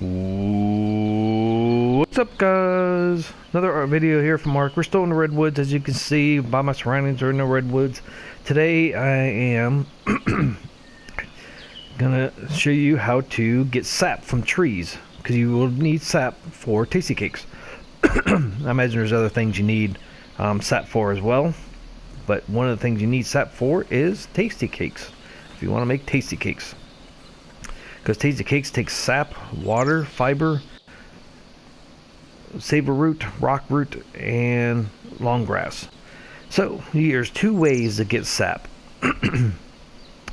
What's up, guys? Another art video here from ARK. We're still in the redwoods, as you can see by my surroundings are in the redwoods. Today I am gonna show you how to get sap from trees, because you will need sap for tasty cakes. I imagine there's other things you need sap for as well, but one of the things you need sap for is tasty cakes, if you want to make tasty cakes. Because tasty cakes take sap, water, fiber, saber root, rock root, and long grass. So there's two ways to get sap.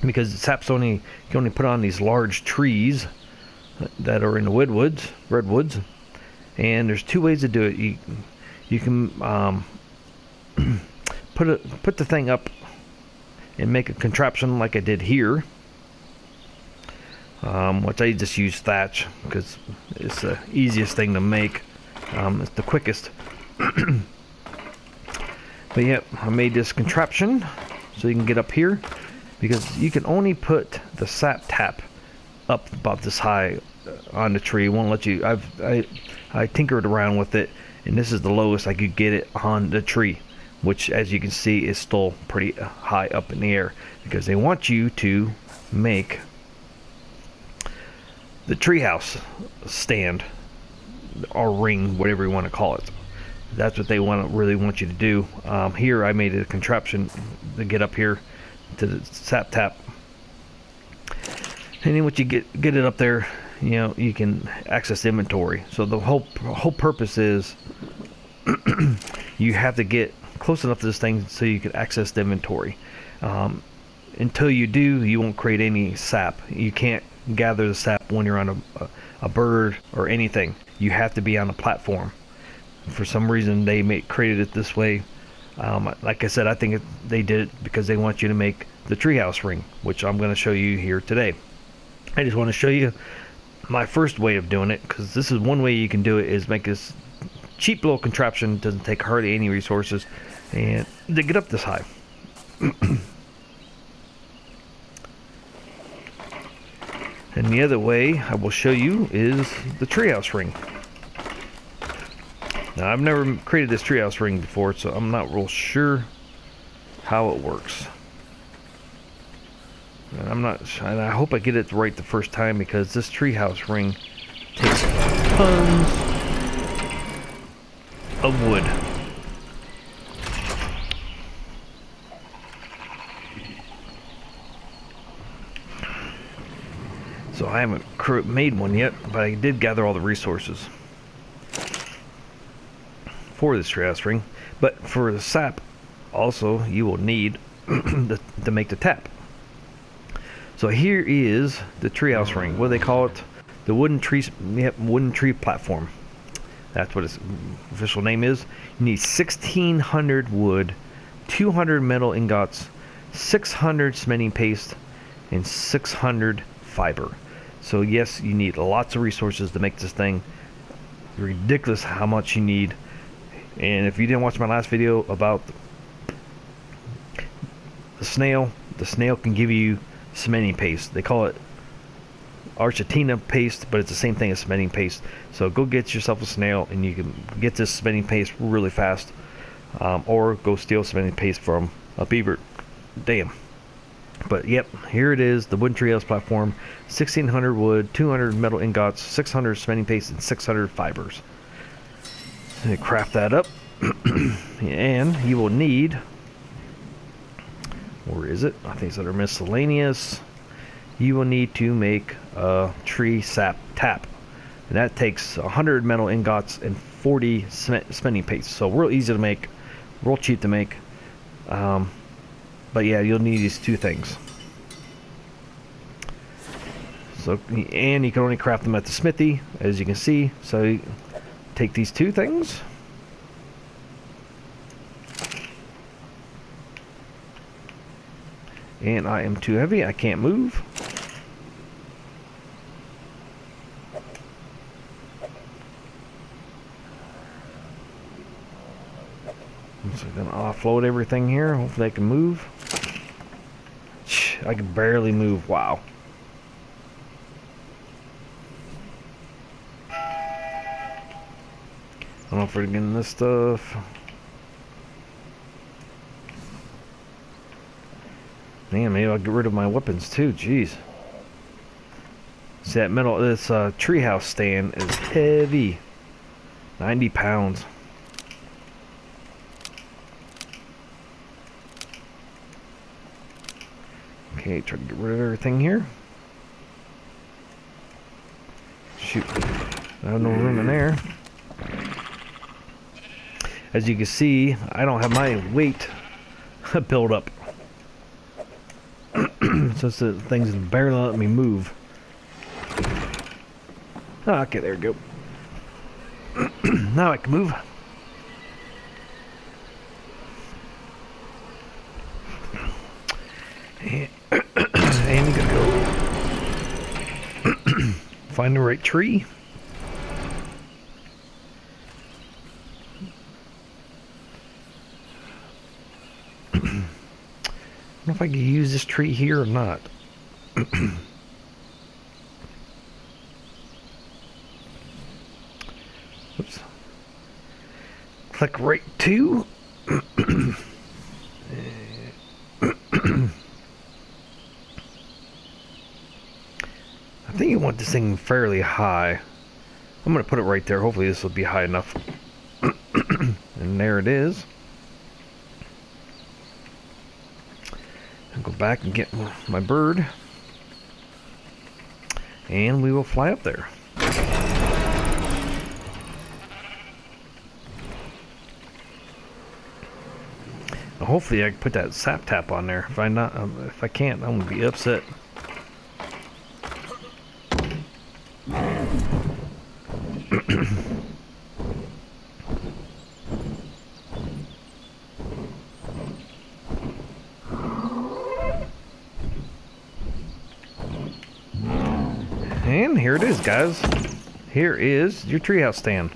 Because sap's you can only put on these large trees that are in the redwoods, and there's two ways to do it. You can put the thing up and make a contraption like I did here. Which I just use thatch because it's the easiest thing to make. It's the quickest. But yep, I made this contraption so you can get up here, because you can only put the sap tap up about this high on the tree. It won't let you. I tinkered around with it, and this is the lowest I could get it on the tree, which, as you can see, is still pretty high up in the air, because they want you to make the treehouse stand or ring, whatever you want to call it. That's what they really want you to do. Here I made a contraption to get up here to the sap tap, and then once you get it up there, you can access inventory. So the whole purpose is you have to get close enough to this thing so you can access the inventory. Until you do, you won't create any sap. You can't gather the sap when you're on a bird or anything. You have to be on a platform. For some reason they created it this way. Like I said, I think they did it because they want you to make the treehouse ring, which I'm going to show you here today. I just want to show you my first way of doing it, because this is one way you can do it, is make this cheap little contraption. Doesn't take hardly any resources, and to get up this high. And the other way I will show you is the treehouse ring. Now, I've never created this treehouse ring before, so I'm not real sure how it works. And I hope I get it right the first time, because this treehouse ring takes tons of wood. So I haven't made one yet, but I did gather all the resources for this treehouse ring. But for the sap, also, you will need to make the tap. So here is the treehouse ring. What do they call it? The wooden tree platform. That's what its official name is. You need 1,600 wood, 200 metal ingots, 600 cementing paste, and 600 fiber. So yes, you need lots of resources to make this thing. Ridiculous how much you need. And if you didn't watch my last video about the snail can give you cementing paste. They call it archatina paste, but it's the same thing as cementing paste. So go get yourself a snail, and you can get this cementing paste really fast. Or go steal cementing paste from a beaver dam. But yep, here it is, the wooden treehouse platform. 1,600 wood, 200 metal ingots, 600 cementing paste, and 600 fibers. So you craft that up. And you will need, where is it? I think it's under miscellaneous. You will need to make a tree sap tap, and that takes 100 metal ingots and 40 cementing paste. So real easy to make, real cheap to make. But yeah, you'll need these two things. So, and you can only craft them at the smithy, as you can see. So you take these two things. And I am too heavy, I can't move. So I'm gonna offload everything here. Hopefully I can move. I can barely move. Wow. I don't know if we're getting this stuff. Man, maybe I'll get rid of my weapons too. Jeez. See that metal, this treehouse stand is heavy. 90 pounds. Okay, try to get rid of everything here. Shoot. I have no room in there. As you can see, I don't have my weight built up. So the things barely let me move. Okay, there we go. Now I can move. And we gotta go find the right tree. I don't know if I can use this tree here or not. Oops. Click right to. I think you want this thing fairly high. I'm going to put it right there. Hopefully this will be high enough. And there it is. I'll go back and get my bird. And we will fly up there. Now hopefully I can put that SAP tap on there. If I can't, I'm going to be upset. And here it is, guys. Here is your treehouse stand.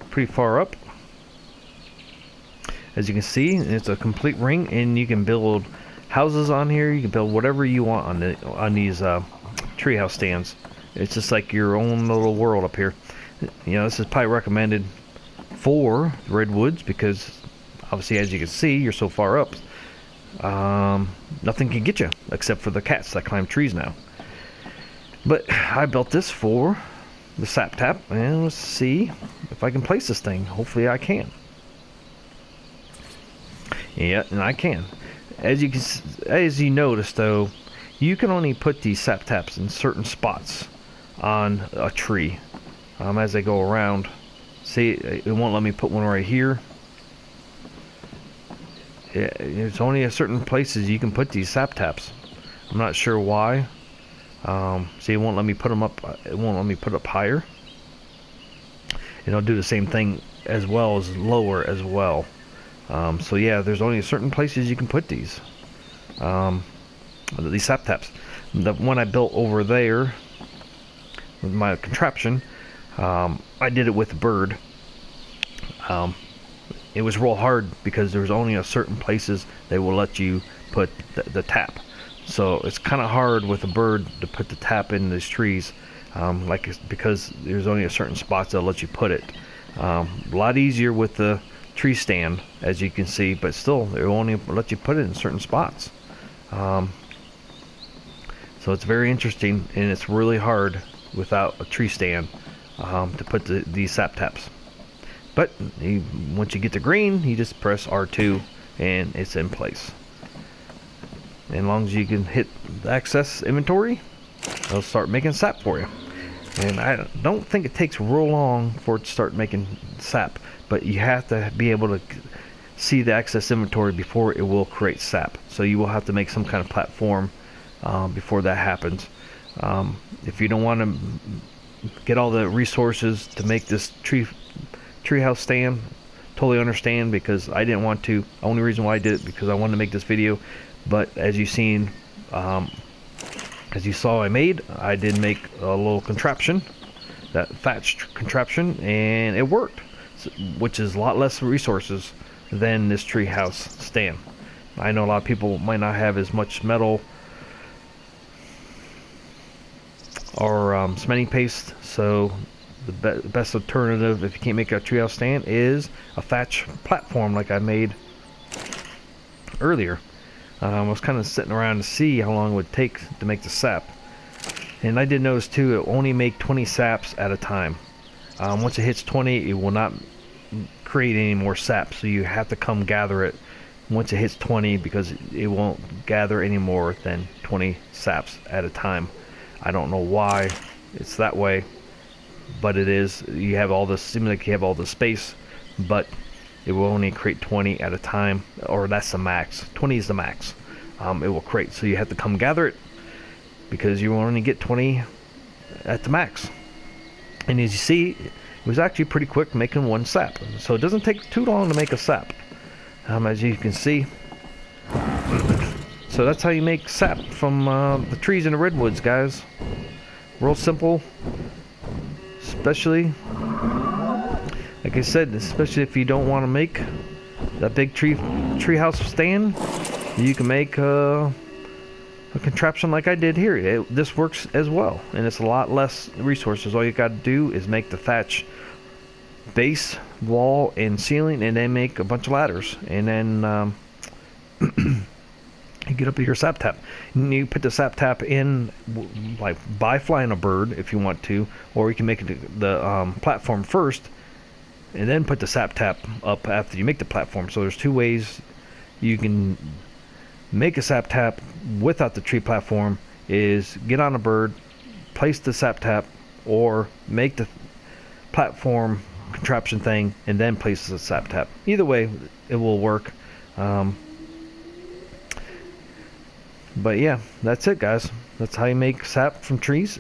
Pretty far up. As you can see, it's a complete ring, and you can build houses on here. You can build whatever you want on these treehouse stands. It's just like your own little world up here. You know, this is probably recommended for redwoods because obviously, as you can see, you're so far up. Nothing can get you except for the cats that climb trees now. But I built this for the SAP tap, and let's see if I can place this thing. Hopefully I can. Yeah, and I can. As you notice, though, you can only put these SAP taps in certain spots on a tree as they go around. See, it won't let me put one right here. There's only a certain places you can put these SAP taps. I'm not sure why. See, it won't let me put them up. It won't let me put up higher. And I'll do the same thing as well as lower as well. So yeah, there's only certain places you can put these SAP taps. The one I built over there with my contraption, I did it with a bird. It was real hard because there's only a certain places they will let you put the tap. So it's kind of hard with a bird to put the tap in these trees, because there's only a certain spots that'll let you put it. A lot easier with the tree stand, as you can see, but still, they only let you put it in certain spots. So it's very interesting, and it's really hard without a tree stand to put these SAP taps. But once you get the green, you just press R2, and it's in place. And as long as you can hit the access inventory, it'll start making SAP for you. And I don't think it takes real long for it to start making SAP, but you have to be able to see the access inventory before it will create SAP. So you will have to make some kind of platform before that happens. If you don't want to get all the resources to make this treehouse stand, totally understand, because I didn't want to. The only reason why I did it because I wanted to make this video. But as you seen, as you saw, I did make a little contraption, that thatched contraption, and it worked, which is a lot less resources than this treehouse stand. I know a lot of people might not have as much metal or cementing paste, so the best alternative if you can't make a treehouse stand is a thatch platform like I made earlier. I was kind of sitting around to see how long it would take to make the sap, and I did notice too it only make 20 saps at a time. Once it hits 20, it will not create any more sap, so you have to come gather it once it hits 20, because it won't gather any more than 20 saps at a time. I don't know why it's that way, but it is. You have all this, seems like you have all the space, but it will only create 20 at a time, or that's the max. 20 is the max. It will create, so you have to come gather it, because you will only get 20 at the max. And as you see, it was actually pretty quick making one sap, so it doesn't take too long to make a sap, as you can see. So that's how you make sap from the trees in the redwoods, guys. Real simple, especially, like I said, especially if you don't want to make that big treehouse stand, you can make a contraption like I did here. This works as well, and it's a lot less resources. All you got to do is make the thatch base, wall, and ceiling, and then make a bunch of ladders, and then you get up to your sap tap. And you put the sap tap in like by flying a bird if you want to, or you can make the platform first and then put the sap tap up after you make the platform. So there's two ways you can make a sap tap without the tree platform: is get on a bird, place the sap tap, or make the platform contraption thing and then place the sap tap. Either way it will work. But yeah, that's it, guys. That's how you make sap from trees,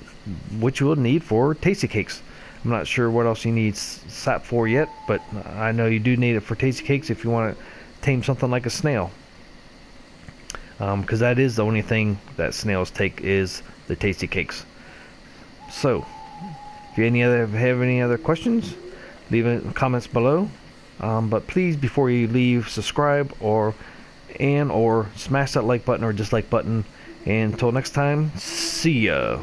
which you will need for tasty cakes. I'm not sure what else you need sap for yet, but I know you do need it for tasty cakes if you want to tame something like a snail. Because that is the only thing that snails take, is the tasty cakes. So, if you have any other questions, leave it in the comments below. But please, before you leave, subscribe or smash that like button or dislike button. And until next time, see ya.